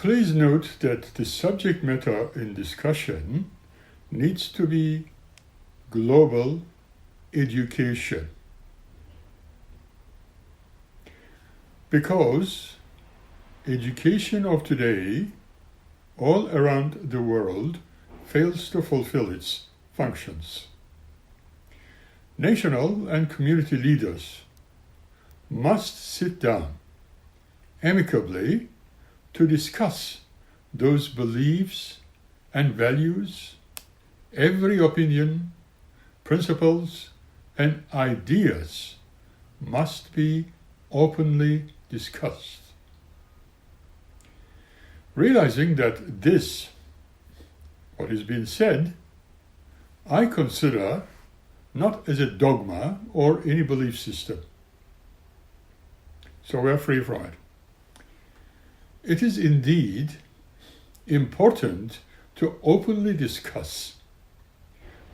Please note that the subject matter in discussion needs to be global education, because education of today all around the world fails to fulfill its functions. National and community leaders must sit down amicably to discuss those beliefs and values, every opinion, principles, and ideas must be openly discussed. Realizing that this, what is being said, I consider not as a dogma or any belief system. So we are free from it. It is indeed important to openly discuss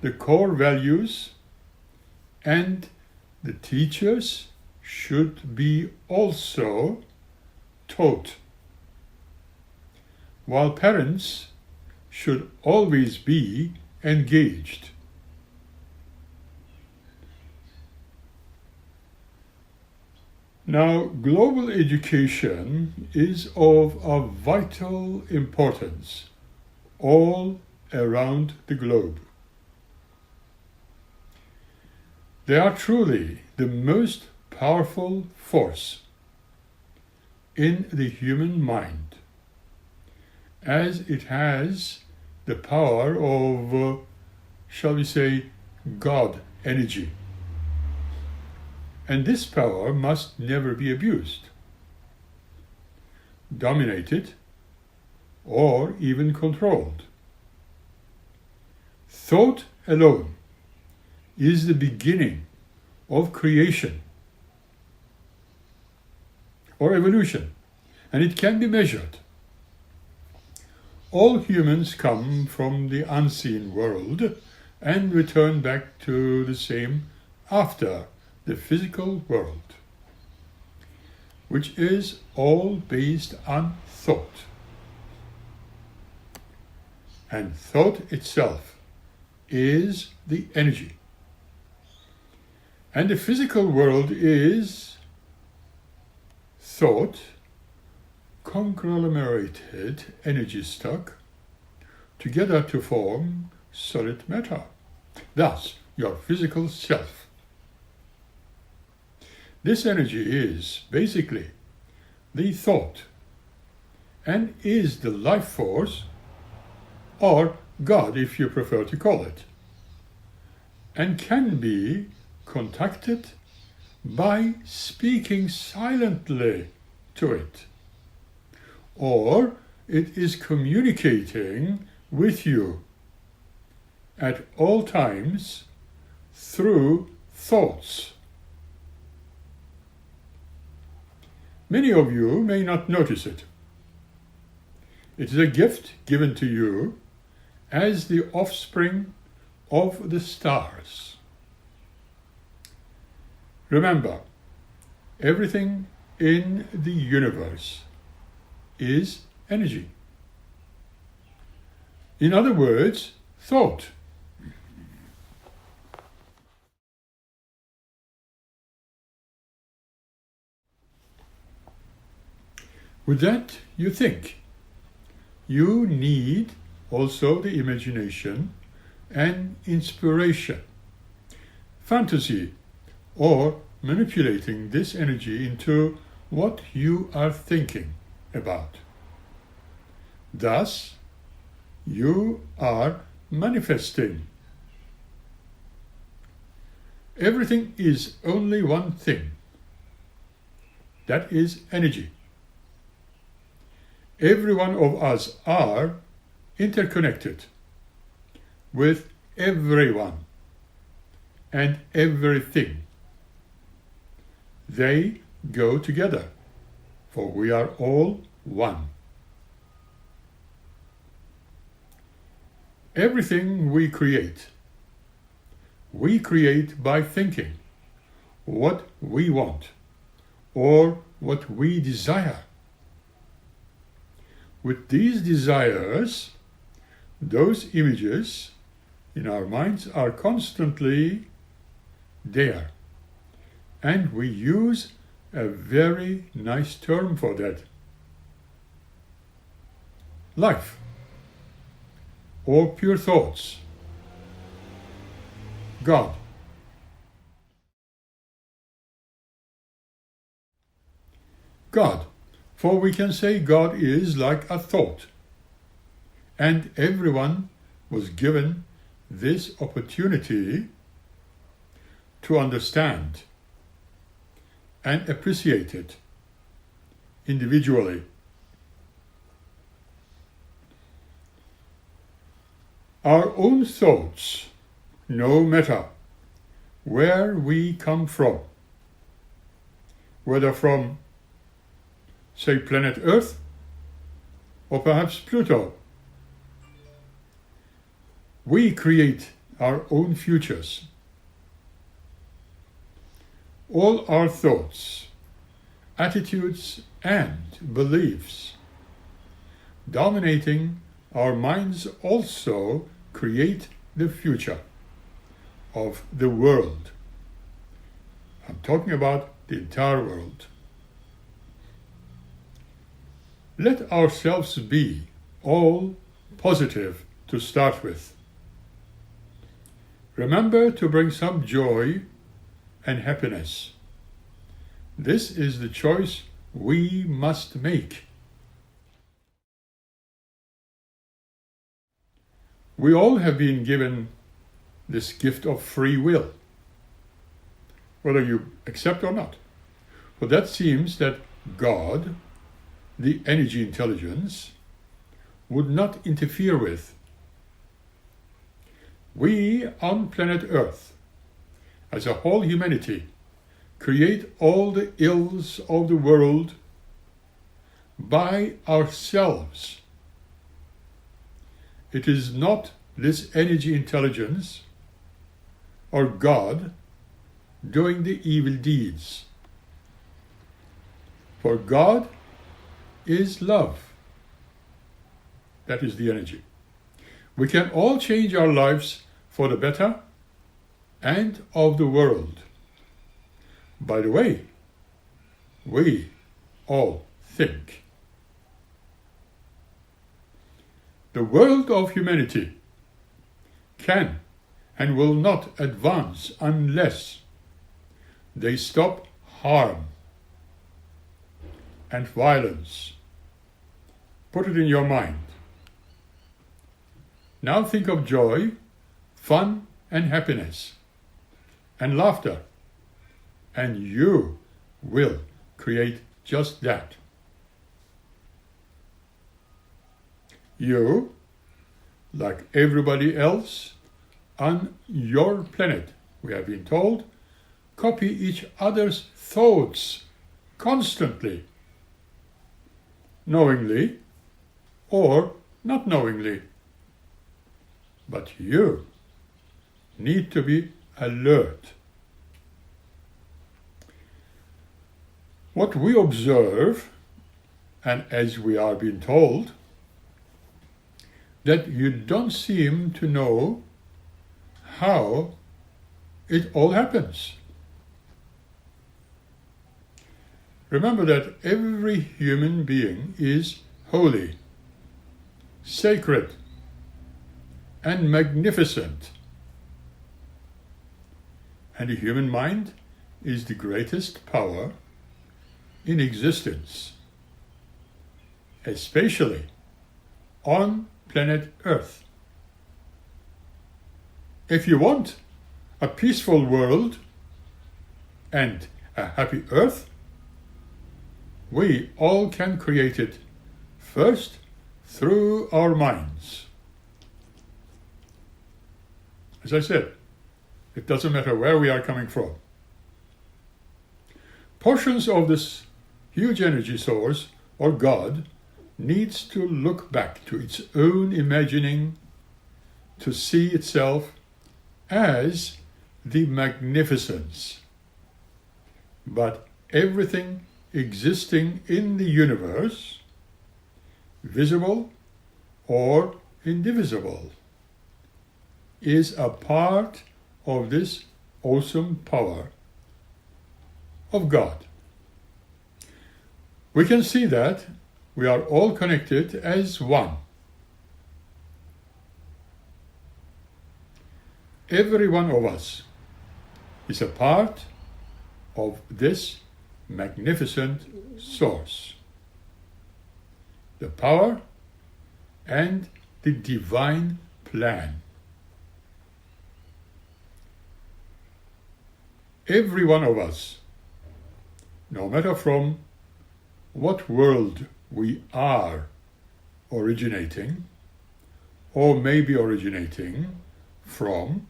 the core values, and the teachers should be also taught, while parents should always be engaged. Now, global education is of a vital importance all around the globe. They are truly the most powerful force in the human mind, as it has the power of, shall we say, God energy. And this power must never be abused, dominated, or even controlled. Thought alone is the beginning of creation or evolution, and it can be measured. All humans come from the unseen world and return back to the same after the physical world, which is all based on thought. And thought itself is the energy. And the physical world is thought, conglomerated energy stock, together to form solid matter. Thus, your physical self. This energy is basically the thought and is the life force, or God if you prefer to call it, and can be contacted by speaking silently to it, or it is communicating with you at all times through thoughts. Many of you may not notice it. It is a gift given to you as the offspring of the stars. Remember, everything in the universe is energy. In other words, thought. With that, you think. You need also the imagination and inspiration, fantasy, or manipulating this energy into what you are thinking about. Thus, you are manifesting. Everything is only one thing. That is energy. Every one of us are interconnected with everyone and everything. They go together, for we are all one. Everything we create by thinking what we want or what we desire. with these desires, those images in our minds are constantly there. And we use a very nice term for that. Life, or pure thoughts. God. God, for we can say God is like a thought, and everyone was given this opportunity to understand and appreciate it individually. Our own thoughts, no matter where we come from, whether from, say, planet Earth, or perhaps Pluto, we create our own futures. All our thoughts, attitudes, and beliefs dominating our minds also create the future of the world. I'm talking about the entire world. Let ourselves be all positive to start with. Remember to bring some joy and happiness. This is the choice we must make. We all have been given this gift of free will, whether you accept or not. For that seems that God, the energy intelligence, would not interfere with. We on planet Earth, as a whole humanity, create all the ills of the world by ourselves. It is not this energy intelligence or God doing the evil deeds. For God is love. That is the energy. We can all change our lives for the better and of the world. By the way, we all think. The world of humanity can and will not advance unless they stop harm and violence. Put it in your mind. Now think of joy, fun and happiness, and laughter, and you will create just that. You, like everybody else on your planet, we have been told, copy each other's thoughts constantly, knowingly or not knowingly. But you need to be alert. What we observe, and as we are being told, that you don't seem to know how it all happens. Remember that every human being is holy, sacred, and magnificent. And the human mind is the greatest power in existence, especially on planet Earth. If you want a peaceful world and a happy Earth, we all can create it, first through our minds. As I said, it doesn't matter where we are coming from. Portions of this huge energy source, or God, needs to look back to its own imagining to see itself as the magnificence. But everything existing in the universe visible or indivisible, is a part of this awesome power of God. We can see that we are all connected as one. Every one of us is a part of this magnificent source, the power and the divine plan. Every one of us, no matter from what world we are originating, or may be originating from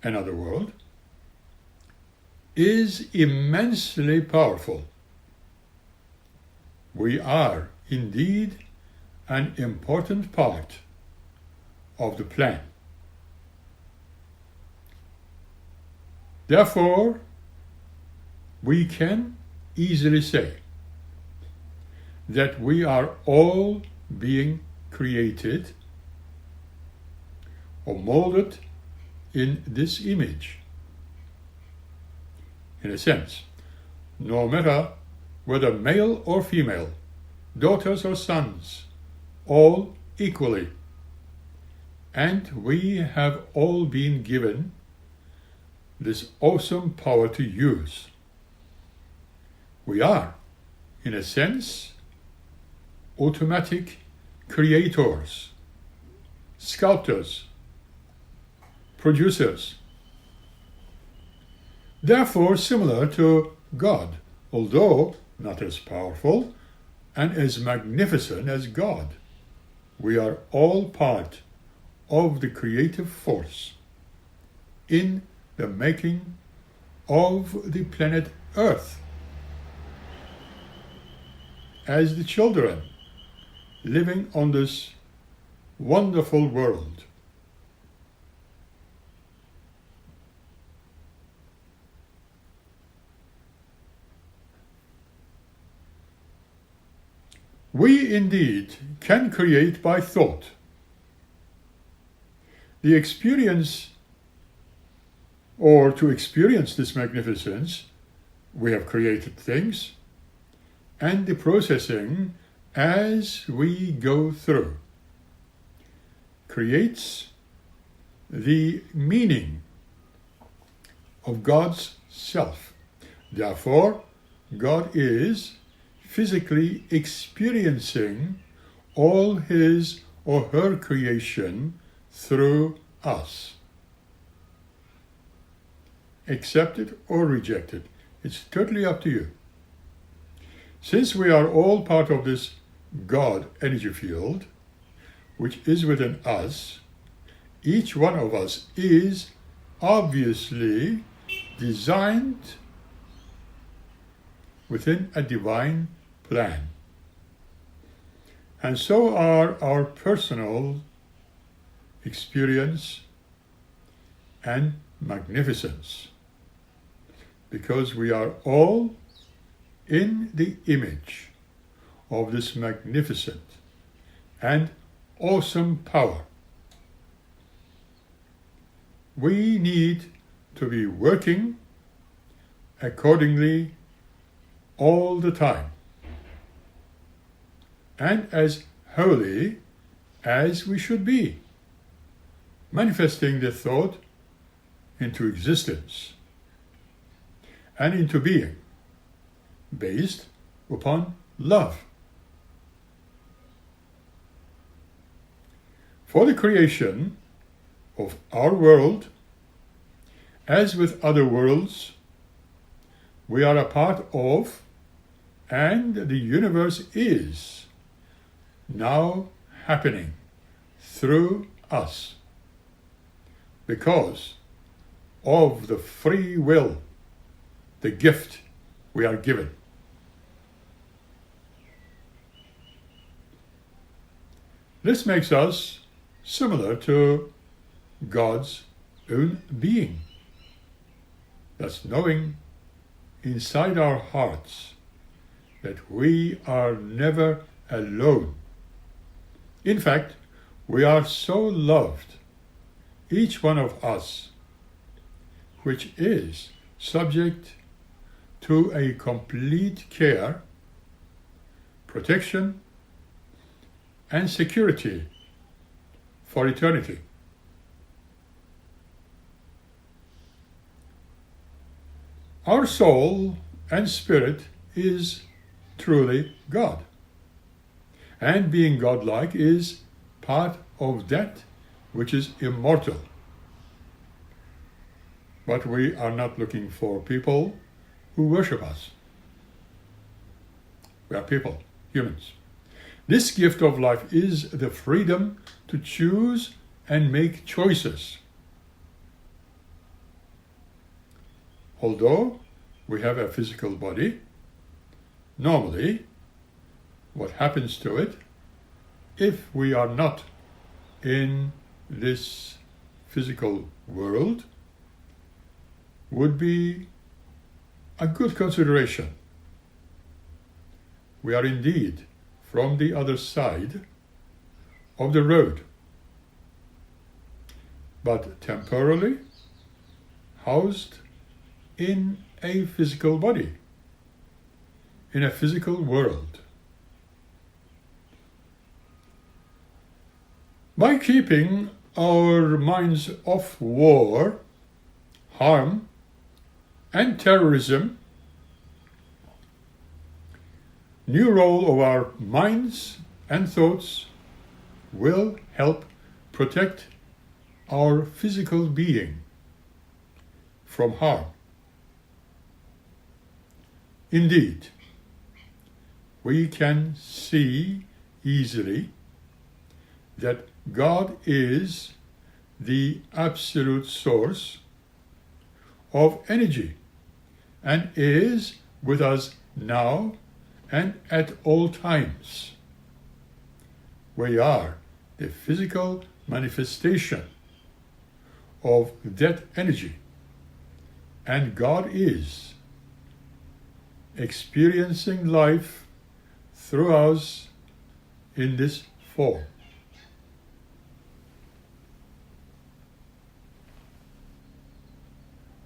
another world, is immensely powerful. We are indeed an important part of the plan. Therefore, we can easily say that we are all being created or molded in this image. In a sense, no matter whether male or female, daughters or sons, all equally. And we have all been given this awesome power to use. We are, in a sense, automatic creators, sculptors, producers. Therefore, similar to God, although not as powerful and as magnificent as God. We are all part of the creative force in the making of the planet Earth. As the children living on this wonderful world. We indeed can create by thought. The experience, or to experience this magnificence, we have created things, and the processing as we go through creates the meaning of God's self. Therefore, God is physically experiencing all his or her creation through us. Accept it or reject it. It's totally up to you. Since we are all part of this God energy field, which is within us, each one of us is obviously designed within a divine plan. And so are our personal experience and magnificence, because we are all in the image of this magnificent and awesome power. We need to be working accordingly all the time, and as holy as we should be, manifesting the thought into existence and into being, based upon love. For the creation of our world, as with other worlds, we are a part of, and the universe is now happening through us because of the free will, the gift we are given. This makes us similar to God's own being. Thus, knowing inside our hearts that we are never alone In fact, we are so loved, each one of us, which is subject to a complete care, protection, and security for eternity. Our soul and spirit is truly God. And being godlike is part of that which is immortal. But we are not looking for people who worship us. We are people, humans. This gift of life is the freedom to choose and make choices. Although we have a physical body, normally what happens to it, if we are not in this physical world, would be a good consideration. We are indeed from the other side of the road, but temporarily housed in a physical body, in a physical world. By keeping our minds off war, harm, and terrorism, new role of our minds and thoughts will help protect our physical being from harm. Indeed, we can see easily that God is the absolute source of energy and is with us now and at all times. We are the physical manifestation of that energy, and God is experiencing life through us in this form.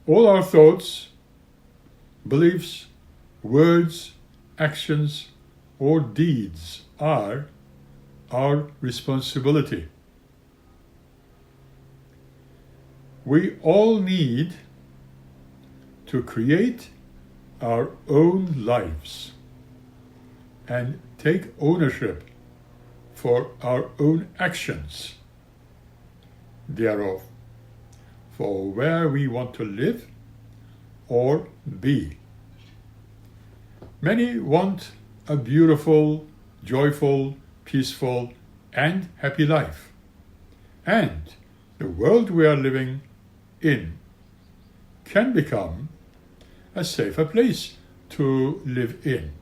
All our thoughts, beliefs, words, actions, or deeds are our responsibility. We all need to create our own lives and take ownership for our own actions thereof, for where we want to live or be. Many want a beautiful, joyful, peaceful, and happy life. And the world we are living in can become a safer place to live in.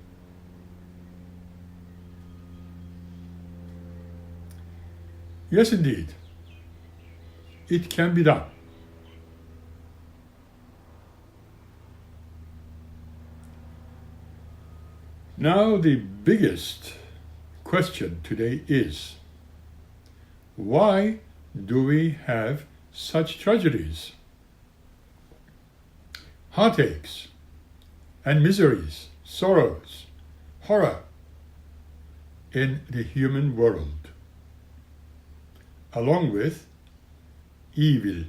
Yes, indeed, it can be done. Now, the biggest question today is, why do we have such tragedies, heartaches, and miseries, sorrows, horror in the human world, along with evil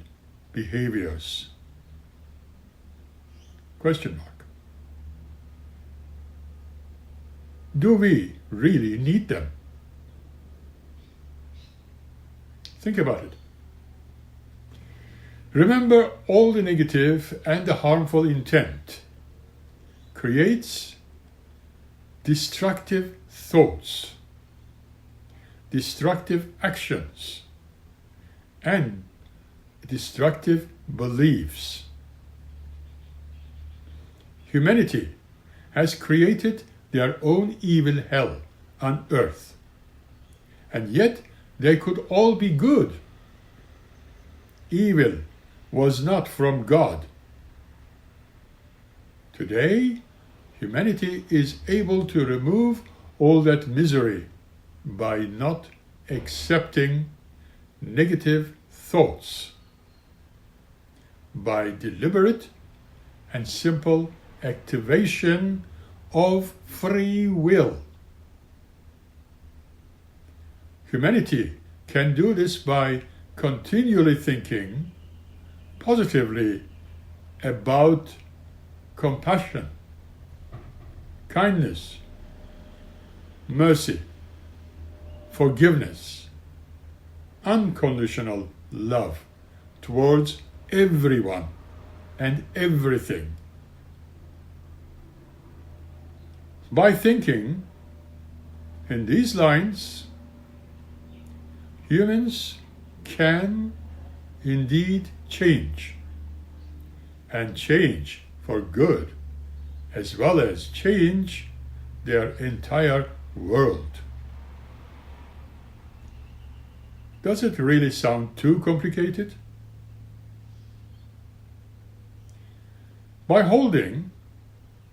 behaviors? Question mark. Do we really need them? Think about it. Remember, all the negative and the harmful intent creates destructive thoughts, destructive actions, and destructive beliefs. Humanity has created their own evil hell on earth, and yet they could all be good. Evil was not from God. Today, humanity is able to remove all that misery by not accepting negative thoughts by deliberate and simple activation of free will. Humanity can do this by continually thinking positively about compassion, kindness, mercy, forgiveness, unconditional love towards everyone and everything. By thinking in these lines, humans can indeed change, and change for good, as well as change their entire world. Does it really sound too complicated? By holding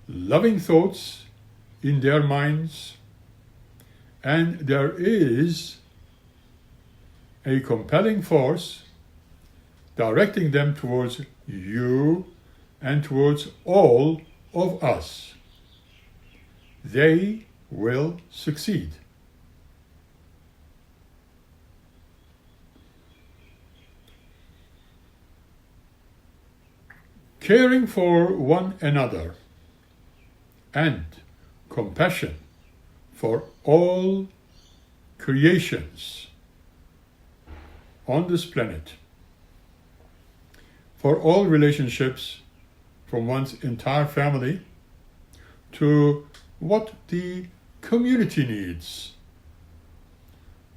loving thoughts in their minds, and there is a compelling force directing them towards you and towards all of us, they will succeed. Caring for one another and compassion for all creations on this planet, for all relationships from one's entire family to what the community needs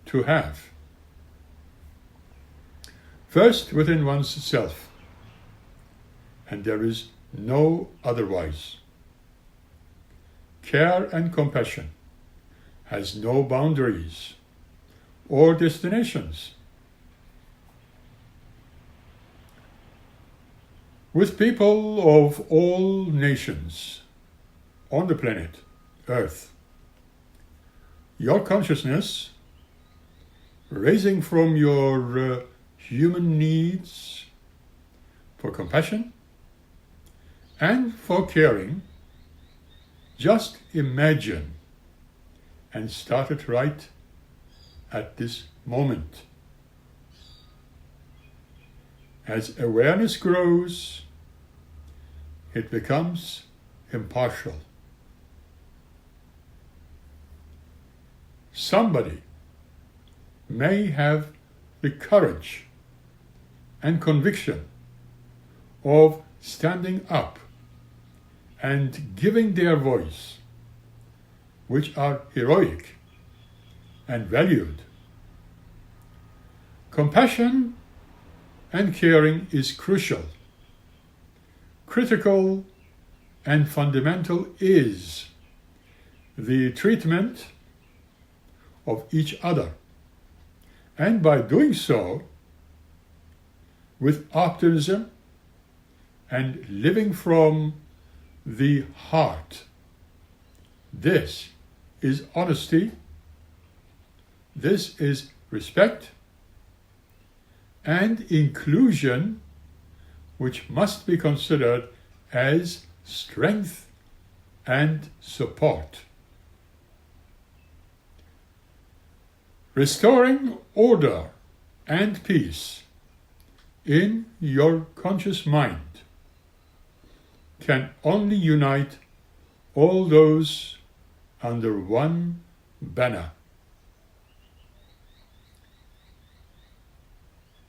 to have. First within one's self, and there is no otherwise. Care and compassion has no boundaries or destinations. With people of all nations on the planet Earth, your consciousness, raising from your human needs for compassion and for caring, just imagine and start it right at this moment. As awareness grows, it becomes impartial. Somebody may have the courage and conviction of standing up and giving their voice, which are heroic and valued. Compassion and caring is crucial. Critical and fundamental is the treatment of each other, and by doing so, with optimism and living from the heart. This is honesty, this is respect, and inclusion, which must be considered as strength and support. Restoring order and peace in your conscious mind can only unite all those under one banner.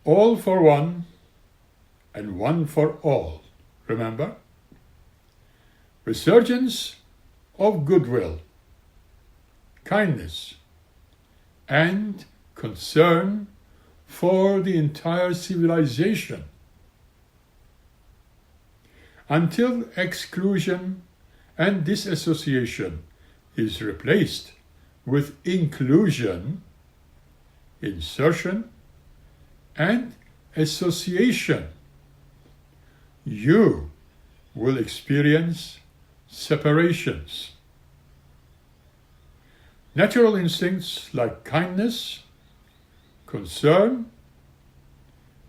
All for one and one for all. Remember? Resurgence of goodwill, kindness, and concern for the entire civilization. Until exclusion and disassociation is replaced with inclusion, insertion, and association, you will experience separations. Natural instincts like kindness concern,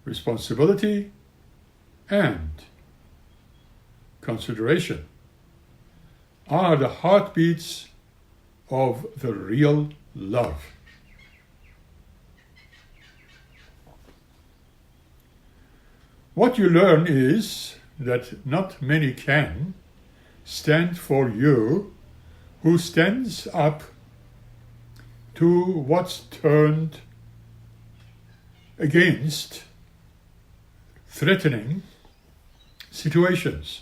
responsibility, and consideration are the heartbeats of the real love. What you learn is that not many can stand for you who stands up to what's turned against threatening situations,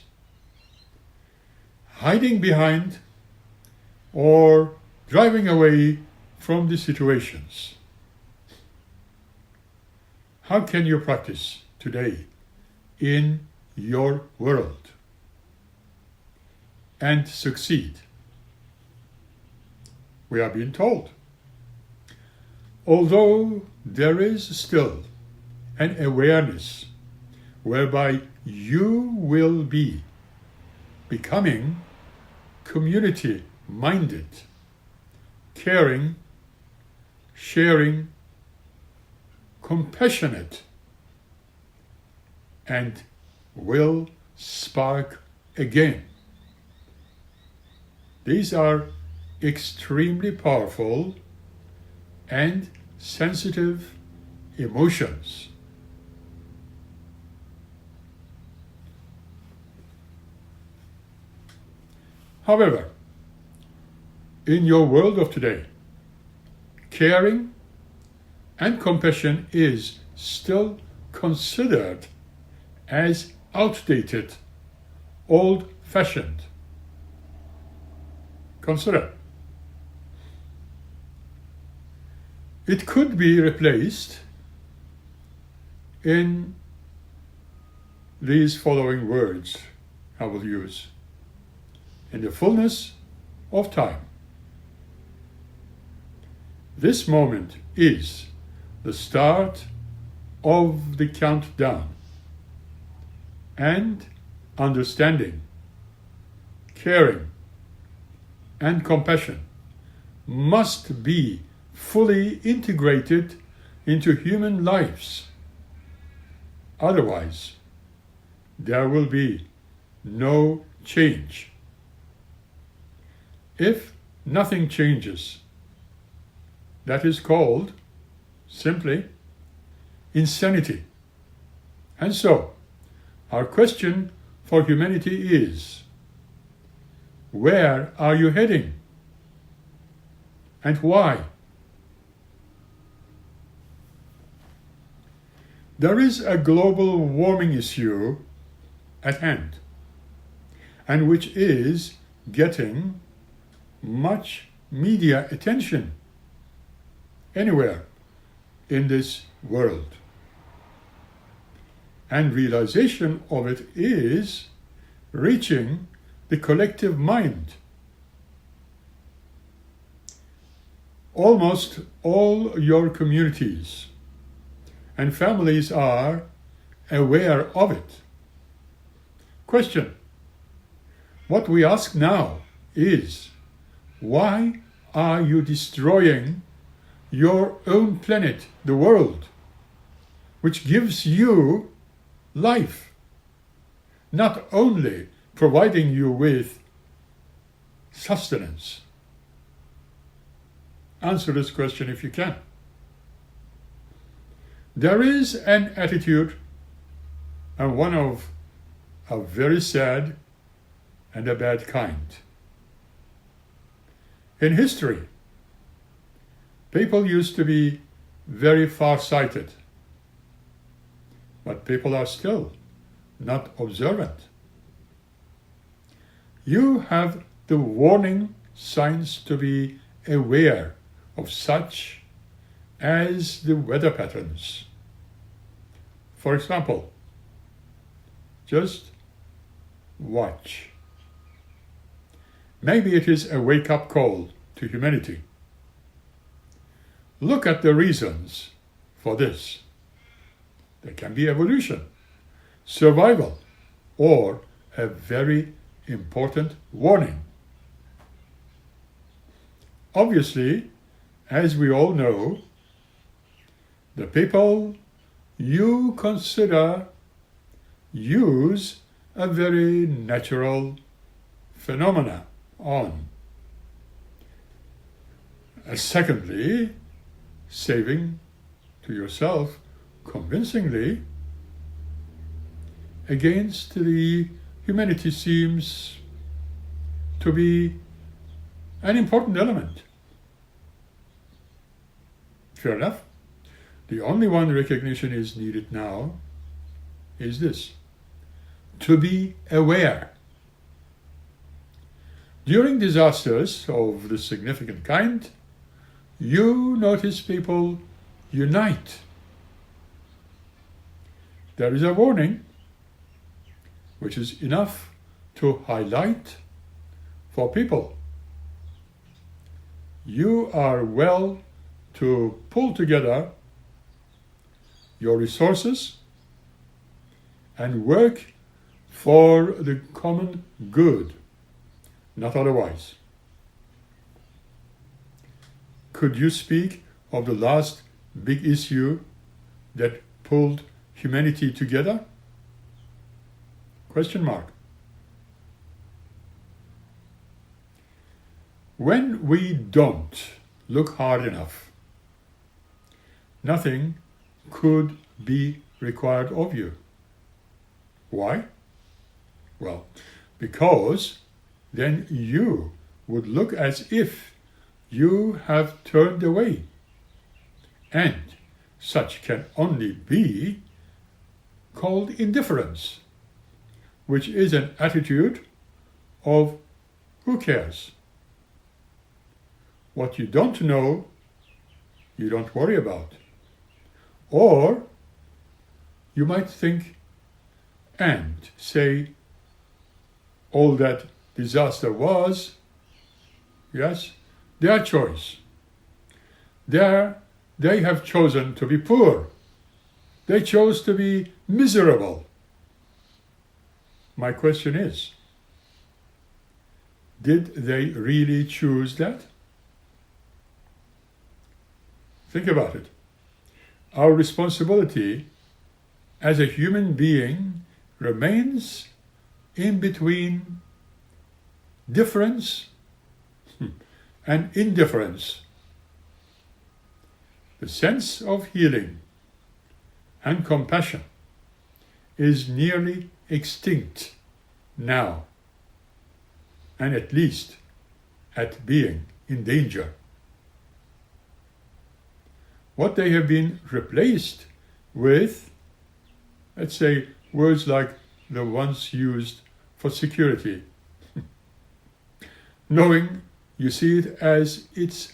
hiding behind or driving away from the situations. How can you practice today in your world and succeed? We are being told, although there is still an awareness whereby you will be becoming community-minded, caring, sharing, compassionate, and will spark again. These are extremely powerful and sensitive emotions. However, in your world of today, caring and compassion is still considered as outdated, old-fashioned. Consider. It could be replaced in these following words I will use. In the fullness of time. This moment is the start of the countdown, and understanding, caring, and compassion must be fully integrated into human lives. Otherwise, there will be no change. If nothing changes, that is called simply insanity. And so, our question for humanity is, where are you heading? And why? There is a global warming issue at hand, and which is getting much media attention anywhere in this world. And realization of it is reaching the collective mind. Almost all your communities and families are aware of it. Question. What we ask now is, why are you destroying your own planet, the world, which gives you life, not only providing you with sustenance? Answer this question if you can. There is an attitude, and one of a very sad and a bad kind. In history, people used to be very far-sighted, but people are still not observant. You have the warning signs to be aware of, such as the weather patterns. For example, just watch. Maybe it is a wake-up call to humanity. Look at the reasons for this. There can be evolution, survival, or a very important warning. Obviously, as we all know, The people you consider use a very natural phenomena on. Secondly, saving to yourself convincingly against the humanity seems to be an important element. Fair enough. The only one recognition is needed now is this: to be aware. During disasters of the significant kind, you notice people unite. There is a warning, which is enough to highlight for people. You are well to pull together your resources and work for the common good, not otherwise. Could you speak of the last big issue that pulled humanity together? Question mark. When we don't look hard enough, nothing could be required of you. Why? Well, because then you would look as if you have turned away, and such can only be called indifference, which is an attitude of who cares? What you don't know, you don't worry about. Or you might think and say, all that disaster was, yes, their choice. They have chosen to be poor. They chose to be miserable. My question is, did they really choose that? Think about it. Our responsibility as a human being remains in between difference and indifference. The sense of healing and compassion is nearly extinct now, and at least at being in danger. What they have been replaced with, let's say, words like the ones used for security. Knowing you see it as it's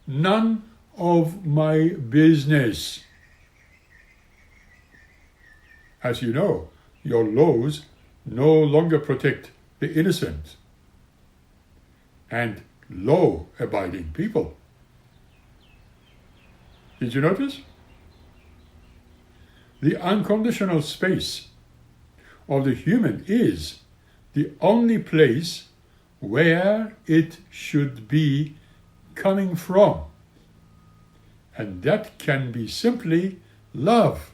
none of my business. As you know, your laws no longer protect the innocent and law-abiding people. Did you notice? The unconditional space of the human is the only place where it should be coming from. And that can be simply love.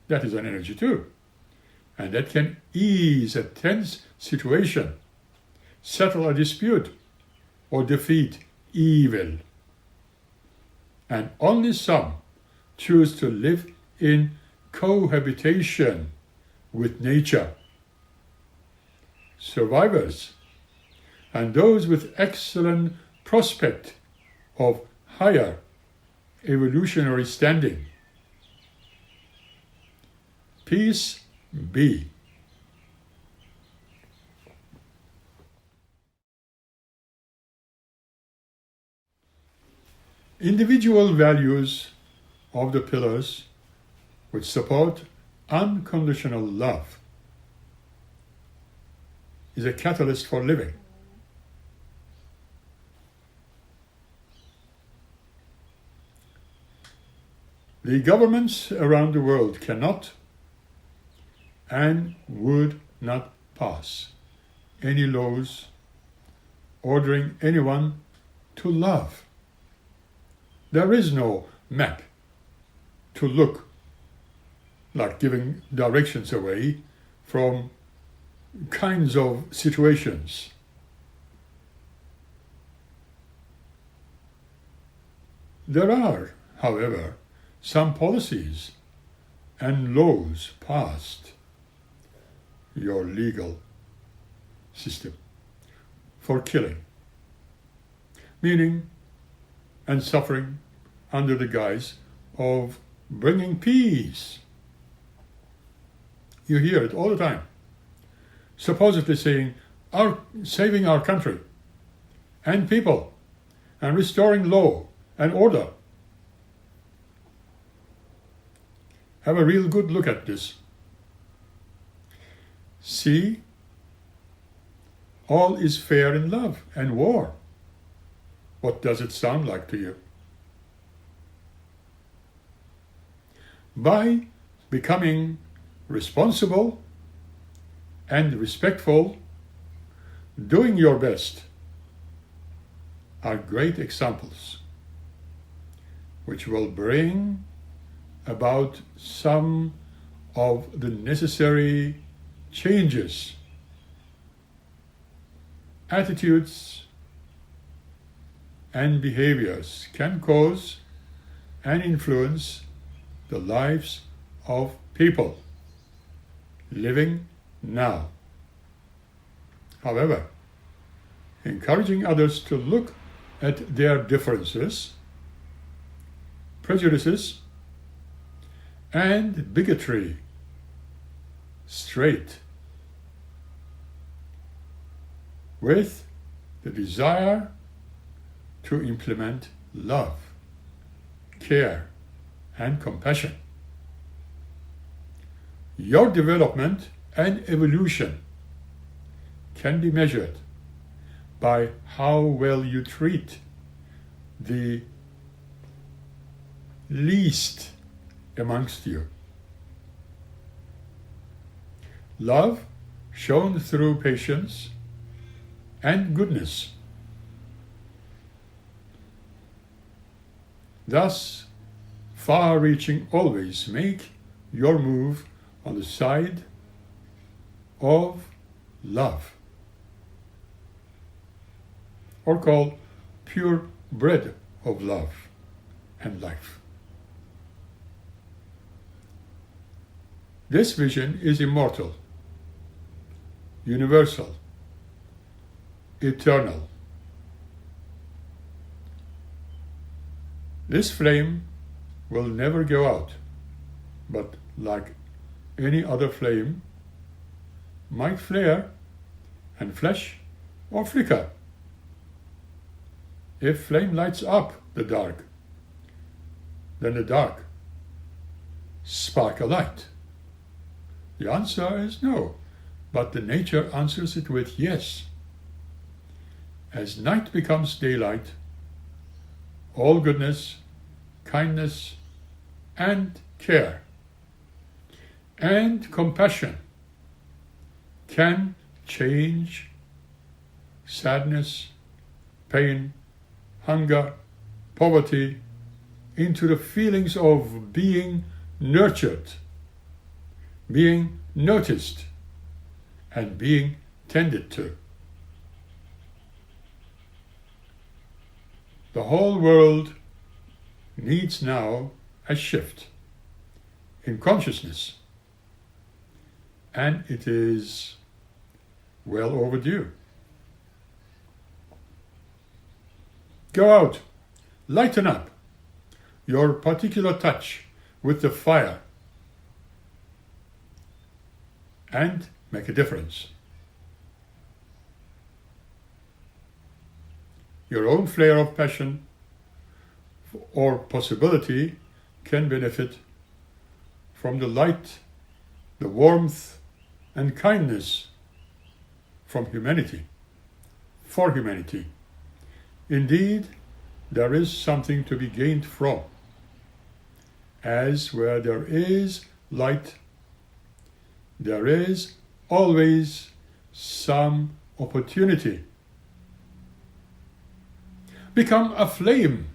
That is an energy too. And that can ease a tense situation, settle a dispute, or defeat evil. And only some choose to live in cohabitation with nature. Survivors and those with excellent prospect of higher evolutionary standing. Peace be. Individual values of the pillars which support unconditional love is a catalyst for living. The governments around the world cannot and would not pass any laws ordering anyone to love. There is no map to look like giving directions away from kinds of situations. There are, however, some policies and laws passed your legal system for killing, meaning and suffering under the guise of bringing peace. You hear it all the time, supposedly saying, saving our country and people and restoring law and order. Have a real good look at this. See, all is fair in love and war. What does it sound like to you? By becoming responsible and respectful, doing your best, are great examples which will bring about some of the necessary changes, attitudes and behaviors can cause and influence the lives of people living now. However, encouraging others to look at their differences, prejudices, and bigotry straight, with the desire to implement love, care, and compassion. Your development and evolution can be measured by how well you treat the least amongst you. Love shown through patience and goodness. Thus, far-reaching always make your move on the side of love, or called pure bread of love and life. This vision is immortal, universal, eternal. This flame will never go out, but like any other flame, might flare and flash or flicker. If flame lights up the dark, then the dark spark a light. The answer is no, but the nature answers it with yes. As night becomes daylight, all goodness, kindness, and care and compassion can change sadness, pain, hunger, poverty into the feelings of being nurtured, being noticed, and being tended to. The whole world needs now a shift in consciousness, and it is well overdue. Go out, lighten up your particular touch with the fire, and make a difference. Your own flare of passion or possibility can benefit from the light, the warmth, and kindness from humanity, for humanity. Indeed, there is something to be gained from, as where there is light, there is always some opportunity. Become a flame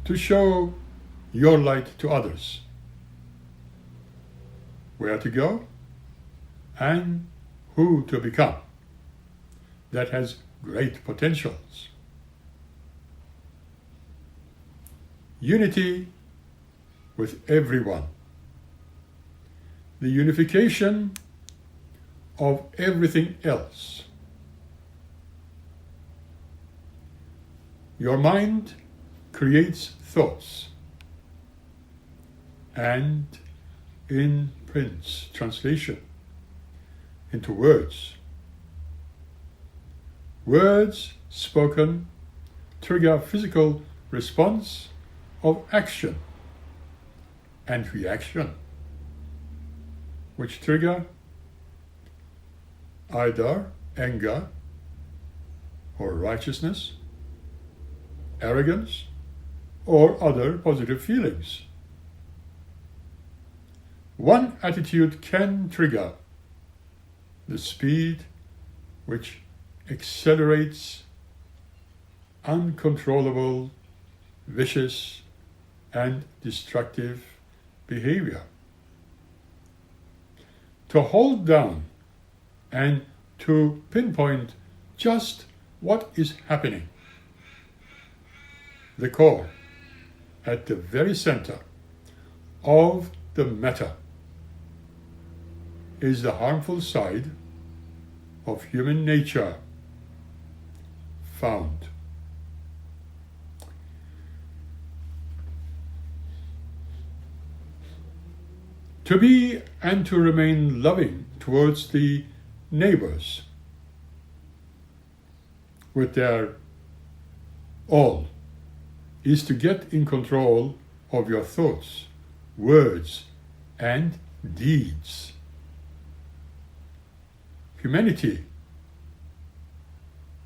to show your light to others. Where to go and who to become. That has great potentials. Unity with everyone. The unification of everything else. Your mind creates thoughts and imprints translation into words. Words spoken trigger physical response of action and reaction, which trigger either anger or righteousness, arrogance, or other positive feelings. One attitude can trigger the speed which accelerates uncontrollable, vicious, and destructive behavior. To hold down and to pinpoint just what is happening, the core, at the very center of the matter, is the harmful side of human nature found. To be and to remain loving towards the neighbors with their all is to get in control of your thoughts, words, and deeds. Humanity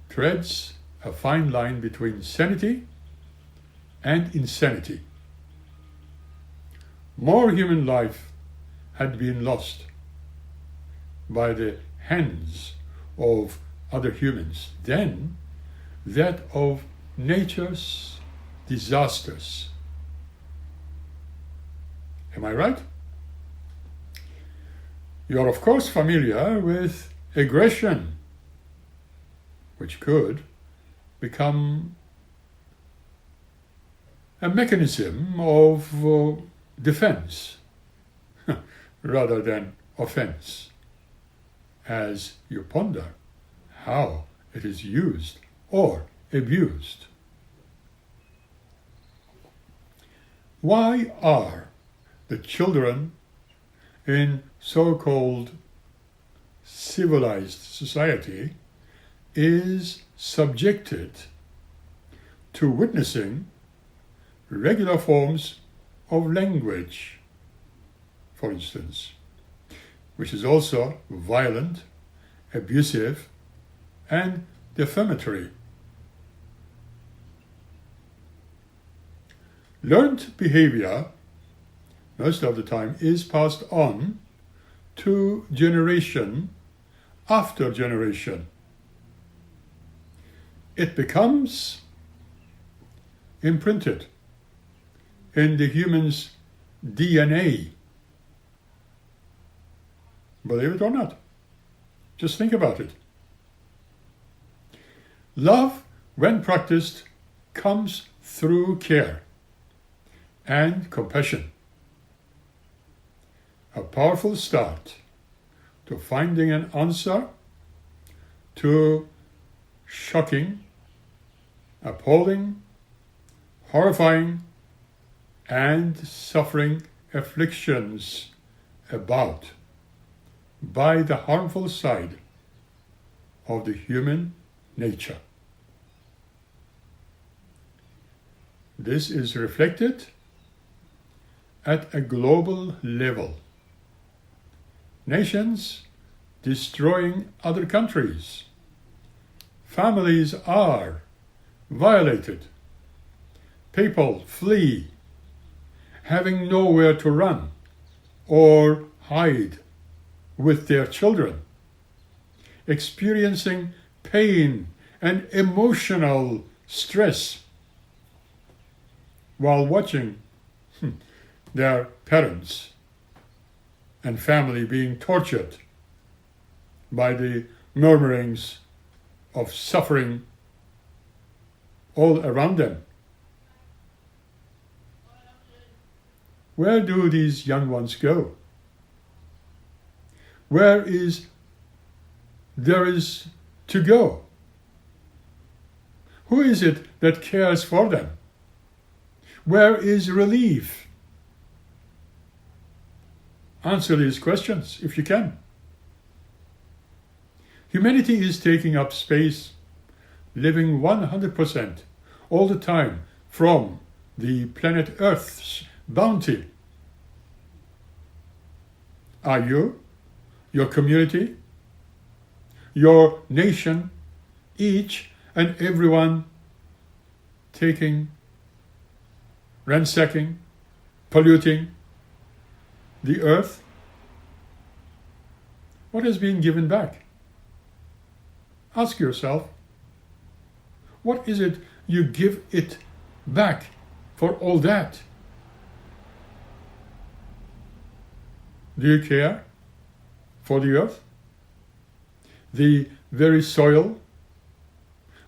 treads a fine line between sanity and insanity. More human life had been lost by the hands of other humans than that of nature's disasters. Am I right? You are, of course, familiar with aggression, which could become a mechanism of defense rather than offense, as you ponder how it is used or abused. Why are the children in so-called civilized society is subjected to witnessing regular forms of language, for instance, which is also violent, abusive, and defamatory? Learned behavior, most of the time, is passed on to generation after generation. It becomes imprinted in the human's DNA. Believe it or not. Just think about it. Love, when practiced, comes through care and compassion. A powerful start to finding an answer to shocking, appalling, horrifying, and suffering afflictions about by the harmful side of the human nature. This is reflected at a global level. Nations destroying other countries. Families are violated. People flee, having nowhere to run or hide with their children, experiencing pain and emotional stress while watching their parents and family being tortured by the murmurings of suffering all around them. Where do these young ones go? Where is there is to go? Who is it that cares for them? Where is relief? Answer these questions if you can. Humanity is taking up space, living 100% all the time from the planet Earth's bounty. Are you, your community, your nation, each and everyone taking, ransacking, polluting the earth? What is being given back? Ask yourself, what is it you give it back for all that? Do you care for the earth? The very soil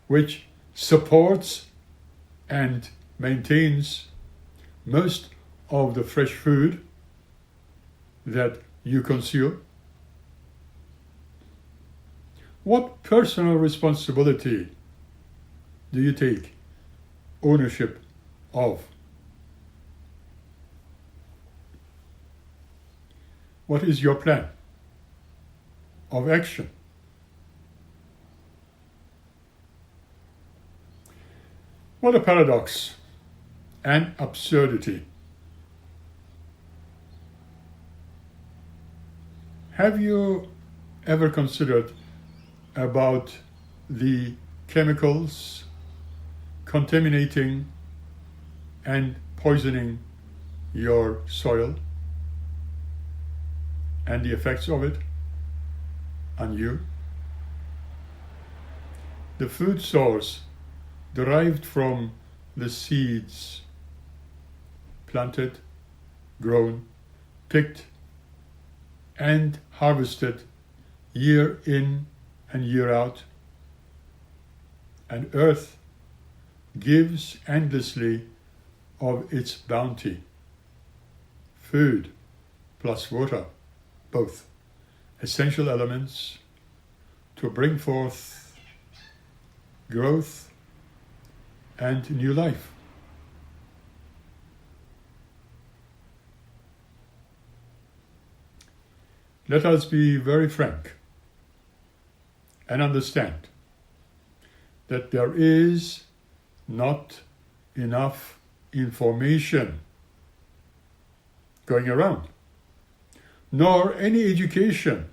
which supports and maintains most of the fresh food that you consume? What personal responsibility do you take ownership of? What is your plan of action? What a paradox and absurdity. Have you ever considered about the chemicals contaminating and poisoning your soil and the effects of it on you? The food source derived from the seeds planted, grown, picked, and harvested year in and year out. And earth gives endlessly of its bounty. Food plus water, both essential elements to bring forth growth and new life. Let us be very frank and understand that there is not enough information going around, nor any education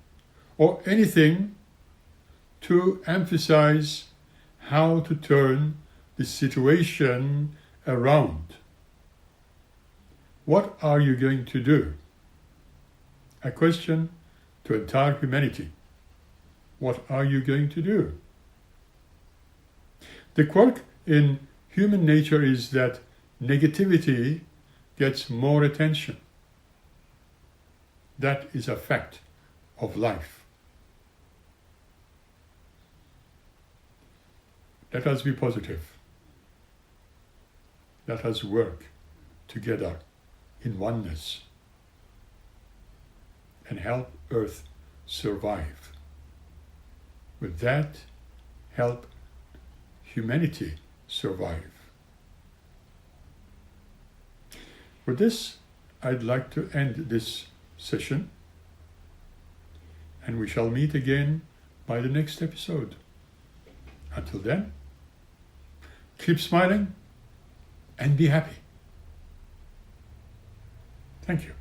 or anything to emphasize how to turn the situation around. What are you going to do? A question to entire humanity. What are you going to do? The quirk in human nature is that negativity gets more attention. That is a fact of life. Let us be positive. Let us work together in oneness and help Earth survive. With that, help humanity survive. With this, I'd like to end this session, and we shall meet again by the next episode. Until then, keep smiling and be happy. Thank you.